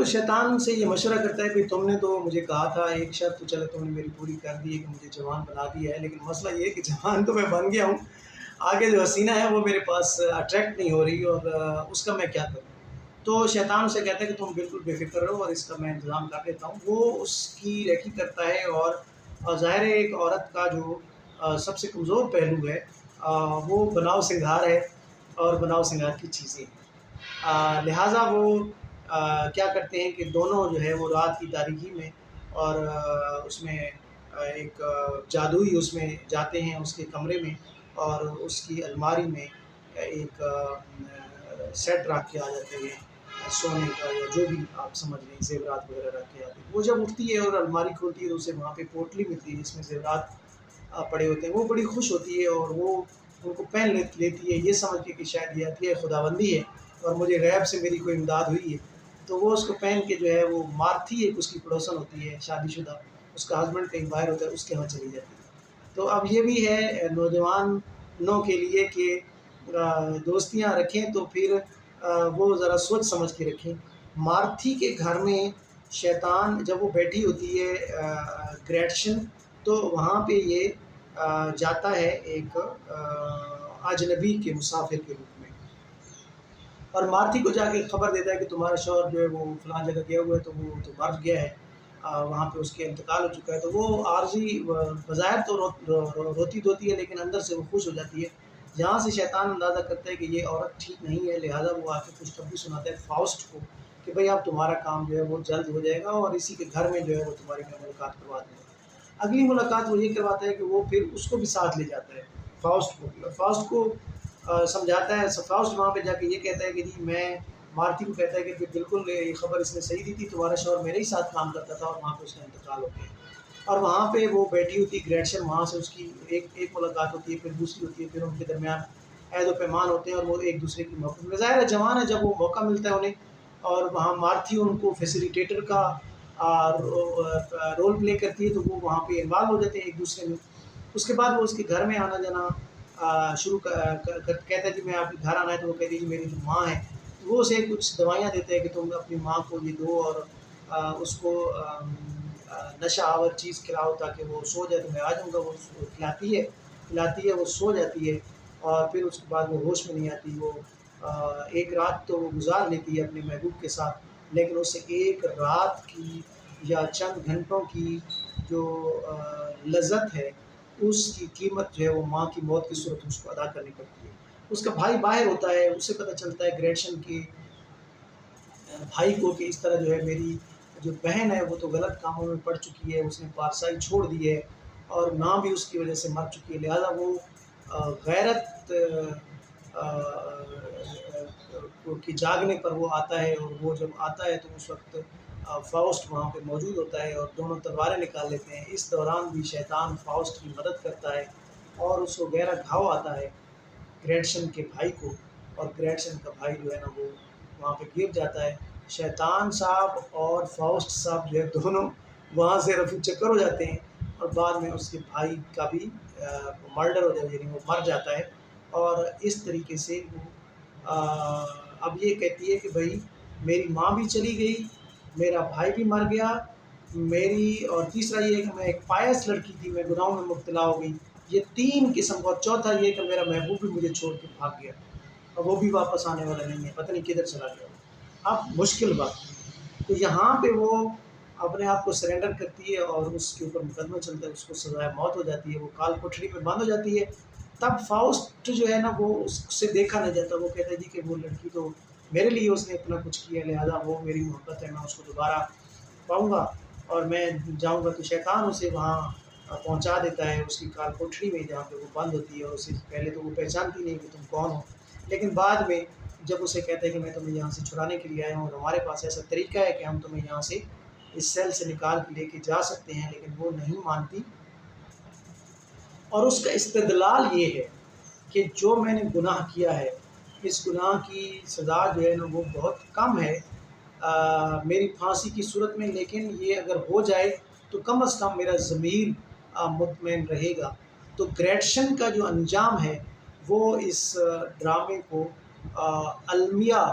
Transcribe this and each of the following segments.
شیطان سے یہ مشورہ کرتا ہے کہ تم نے تو مجھے کہا تھا ایک شرط، تو چلو تم نے میری پوری کر دی ہے کہ مجھے جوان بنا دیا ہے، لیکن مسئلہ یہ ہے کہ جوان تو میں بن گیا ہوں، آگے جو حسینہ ہے وہ میرے پاس اٹریکٹ نہیں ہو رہی، اور اس کا میں کیا کروں؟ تو شیطان سے کہتا ہے کہ تم بالکل بے فکر رہو اور اس کا میں انتظام کر لیتا ہوں۔ وہ اس کی ریکی کرتا ہے، اور ظاہر ہے ایک عورت کا جو سب سے کمزور پہلو ہے وہ بناؤ سنگھار ہے، اور بناؤ سنگھار کی چیزیں ہیں۔ لہٰذا وہ کیا کرتے ہیں کہ دونوں جو ہے وہ رات کی تاریکی میں، اور اس میں ایک جادوئی اس میں جاتے ہیں اس کے کمرے میں، اور اس کی الماری میں ایک سیٹ رکھ کے آ جاتے ہیں سونے کا، یا جو بھی آپ سمجھ لیں زیورات وغیرہ رکھ کے آتے ہیں۔ وہ جب اٹھتی ہے اور الماری کھولتی ہے تو اسے وہاں پہ پوٹلی ملتی ہے جس میں زیورات پڑے ہوتے ہیں۔ وہ بڑی خوش ہوتی ہے اور وہ ان کو پہن لیتی ہے، یہ سمجھ کے کہ شاید یہ عطیہ خداوندی ہے اور مجھے غیب سے میری کوئی امداد ہوئی ہے۔ تو وہ اس کو پہن کے جو ہے وہ مارتھی ایک اس کی پڑوسن ہوتی ہے شادی شدہ، اس کا ہسبینڈ کہیں باہر ہوتا ہے، اس کے ہاں چلی جاتی ہے۔ تو اب یہ بھی ہے نوجوانوں کے لیے کہ دوستیاں رکھیں تو پھر وہ ذرا سوچ سمجھ کے رکھیں۔ مارتھی کے گھر میں شیطان جب وہ بیٹھی ہوتی ہے گریٹشن، تو وہاں پہ یہ جاتا ہے ایک اجنبی کے مسافر کے روپ میں، اور مارتھی کو جا کے خبر دیتا ہے کہ تمہارا شوہر جو ہے وہ فلاں جگہ گیا ہوا ہے، تو وہ تو مر گیا ہے، وہاں پہ اس کے انتقال ہو چکا ہے۔ تو وہ عارضی بظاہر تو روتی دھوتی ہے، لیکن اندر سے وہ خوش ہو جاتی ہے۔ جہاں سے شیطان اندازہ کرتا ہے کہ یہ عورت ٹھیک نہیں ہے، لہٰذا وہ آ کے خوشخبری سناتا ہے فاؤسٹ کو کہ بھئی اب تمہارا کام جو ہے وہ جلد ہو جائے گا، اور اسی کے گھر میں جو ہے وہ تمہاری میں ملاقات کروا دوں گا۔ اگلی ملاقات وہ یہ کرواتا ہے کہ وہ پھر اس کو بھی ساتھ لے جاتا ہے، فاؤسٹ کو سمجھاتا ہے۔ فاؤسٹ وہاں پہ جا کے یہ کہتا ہے کہ جی میں مارتی کو کہتا ہے کہ بالکل یہ خبر اس نے صحیح دی تھی، تمہارا شوہر میرے ہی ساتھ کام کرتا تھا اور وہاں پہ اس کا انتقال ہو گیا۔ اور وہاں پہ وہ بیٹھی ہوتی گریٹشن، وہاں سے اس کی ایک ملاقات ہوتی ہے، پھر دوسری ہوتی ہے، پھر ان کے درمیان عہد و پیمان ہوتے ہیں، اور وہ ایک دوسرے کی موقع میں ظاہر ہے جوان ہے، جب وہ موقع ملتا ہے انہیں، اور وہاں مارتھی ان کو فیسیلیٹیٹر کا رول پلے کرتی ہے، تو وہ وہاں پہ انوالو ہو جاتے ہیں ایک دوسرے میں۔ اس کے بعد وہ اس کے گھر میں آنا جانا شروع کہتا ہے جی میں آپ کے گھر آنا ہے، تو وہ کہتی ہے جی میری جو ماں ہے، وہ اسے کچھ دوائیاں دیتے ہیں کہ تم اپنی ماں کو یہ دو، اور اس کو نشہ آور چیز کھلاؤ تاکہ وہ سو جائے، تو میں آ جاؤں گا۔ وہ کھلاتی ہے، وہ سو جاتی ہے، اور پھر اس کے بعد وہ ہوش میں نہیں آتی۔ وہ ایک رات تو وہ گزار لیتی ہے اپنے محبوب کے ساتھ، لیکن اسے ایک رات کی یا چند گھنٹوں کی جو لذت ہے اس کی قیمت جو ہے وہ ماں کی موت کی صورت میں اس کو ادا کرنی پڑتی ہے۔ اس کا بھائی باہر ہوتا ہے، اسے پتہ چلتا ہے گریٹشن کے بھائی کو کہ اس طرح جو ہے میری جو بہن ہے وہ تو غلط کاموں میں پڑ چکی ہے، اس نے پارسائی چھوڑ دی ہے، اور ماں بھی اس کی وجہ سے مر چکی ہے، لہٰذا وہ غیرت کی جاگنے پر وہ آتا ہے۔ اور وہ جب آتا ہے تو اس وقت فاؤسٹ وہاں پہ موجود ہوتا ہے، اور دونوں تلواریں نکال لیتے ہیں۔ اس دوران بھی شیطان فاؤسٹ کی مدد کرتا ہے، اور اس کو گہرا گھاؤ آتا ہے گریٹشن کے بھائی کو، اور گریٹشن کا بھائی جو ہے نا وہ وہاں پہ گر جاتا ہے۔ شیطان صاحب اور فاؤسٹ صاحب جو ہے دونوں وہاں سے رفو چکر ہو جاتے ہیں، اور بعد میں اس کے بھائی کا بھی مرڈر ہو جاتا ہے، یعنی وہ مر جاتا ہے۔ اور اس طریقے سے وہ اب یہ کہتی ہے کہ بھائی میری ماں بھی چلی گئی، میرا بھائی بھی مر گیا، اور تیسرا یہ ہے کہ میں ایک پائس لڑکی تھی، میں گناہوں میں مبتلا ہو گئی، یہ تین قسم کا۔ اور چوتھا یہ کہ میرا محبوب بھی مجھے چھوڑ کے بھاگ گیا، اور وہ بھی واپس آنے والا نہیں ہے، پتہ نہیں کدھر چلا گیا۔ اب مشکل بات، تو یہاں پہ وہ اپنے آپ کو سرنڈر کرتی ہے، اور اس کے اوپر مقدمہ چلتا ہے، اس کو سزائے موت ہو جاتی ہے، وہ کال کوٹھڑی میں بند ہو جاتی ہے۔ تب فاؤسٹ جو ہے نا وہ اس سے دیکھا نہیں جاتا، وہ کہتا ہے جی کہ وہ لڑکی تو میرے لیے اس نے اتنا کچھ کیا، لہٰذا وہ میری محبت ہے، میں اس کو دوبارہ پاؤں گا اور میں جاؤں گا۔ تو شیطان اسے وہاں پہنچا دیتا ہے اس کی کال کوٹھڑی میں جہاں پہ وہ بند ہوتی ہے، اور اسے پہلے تو وہ پہچانتی نہیں کہ تم کون ہو، لیکن بعد میں جب اسے کہتا ہے کہ میں تمہیں یہاں سے چھڑانے کے لیے آیا ہوں، اور ہمارے پاس ایسا طریقہ ہے کہ ہم تمہیں یہاں سے اس سیل سے نکال کے لے کے جا سکتے ہیں، لیکن وہ نہیں مانتی۔ اور اس کا استدلال یہ ہے کہ جو میں نے گناہ کیا ہے، اس گناہ کی سزا جو ہے نا وہ بہت کم ہے میری پھانسی کی صورت میں، لیکن یہ اگر ہو جائے تو کم از کم میرا ضمیر مطمئن رہے گا۔ تو گریٹشن کا جو انجام ہے وہ اس ڈرامے کو المیہ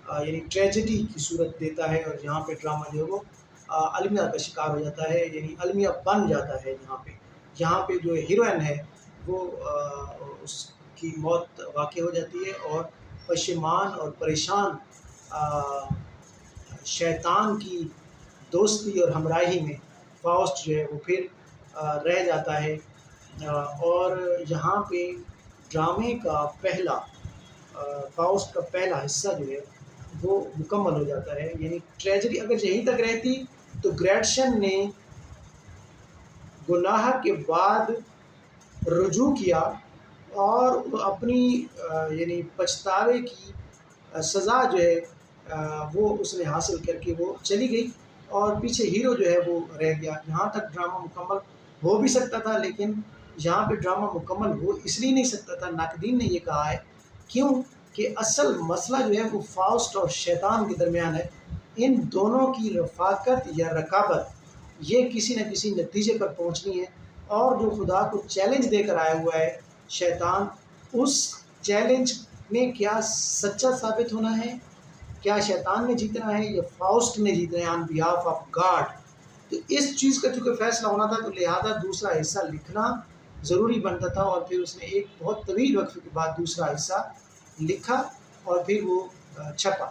یعنی ٹریجڈی کی صورت دیتا ہے، اور یہاں پہ ڈرامہ جو ہے وہ المیہ کا شکار ہو جاتا ہے، یعنی المیہ بن جاتا ہے یہاں پہ جو ہیروئن ہے وہ اس کی موت واقع ہو جاتی ہے، اور پشیمان اور پریشان شیطان کی دوستی اور ہمراہی میں فاؤسٹ جو ہے وہ پھر رہ جاتا ہے، اور یہاں پہ ڈرامے کا فاؤسٹ کا پہلا حصہ جو ہے وہ مکمل ہو جاتا ہے، یعنی ٹریجڈی اگر یہیں تک رہتی تو گریٹشن نے گناہ کے بعد رجوع کیا اور اپنی یعنی پچھتاوے کی سزا جو ہے وہ اس نے حاصل کر کے وہ چلی گئی، اور پیچھے ہیرو جو ہے وہ رہ گیا۔ یہاں تک ڈرامہ مکمل ہو بھی سکتا تھا، لیکن یہاں پہ ڈرامہ مکمل ہو اس لیے نہیں سکتا تھا، ناقدین نے یہ کہا ہے کیوں کہ اصل مسئلہ جو ہے وہ فاؤسٹ اور شیطان کے درمیان ہے، ان دونوں کی رفاقت یا رقابت یہ کسی نہ کسی نتیجے پر پہنچنی ہے، اور جو خدا کو چیلنج دے کر آیا ہوا ہے شیطان، اس چیلنج میں کیا سچا ثابت ہونا ہے، کیا شیطان نے جیتنا ہے یا فاؤسٹ نے جیتنا ہے آن بیہاف آف گاڈ۔ تو اس چیز کا چونکہ فیصلہ ہونا تھا، تو لہذا دوسرا حصہ لکھنا ضروری بنتا تھا، اور پھر اس نے ایک بہت طویل وقفے کے بعد دوسرا حصہ لکھا اور پھر وہ چھپا۔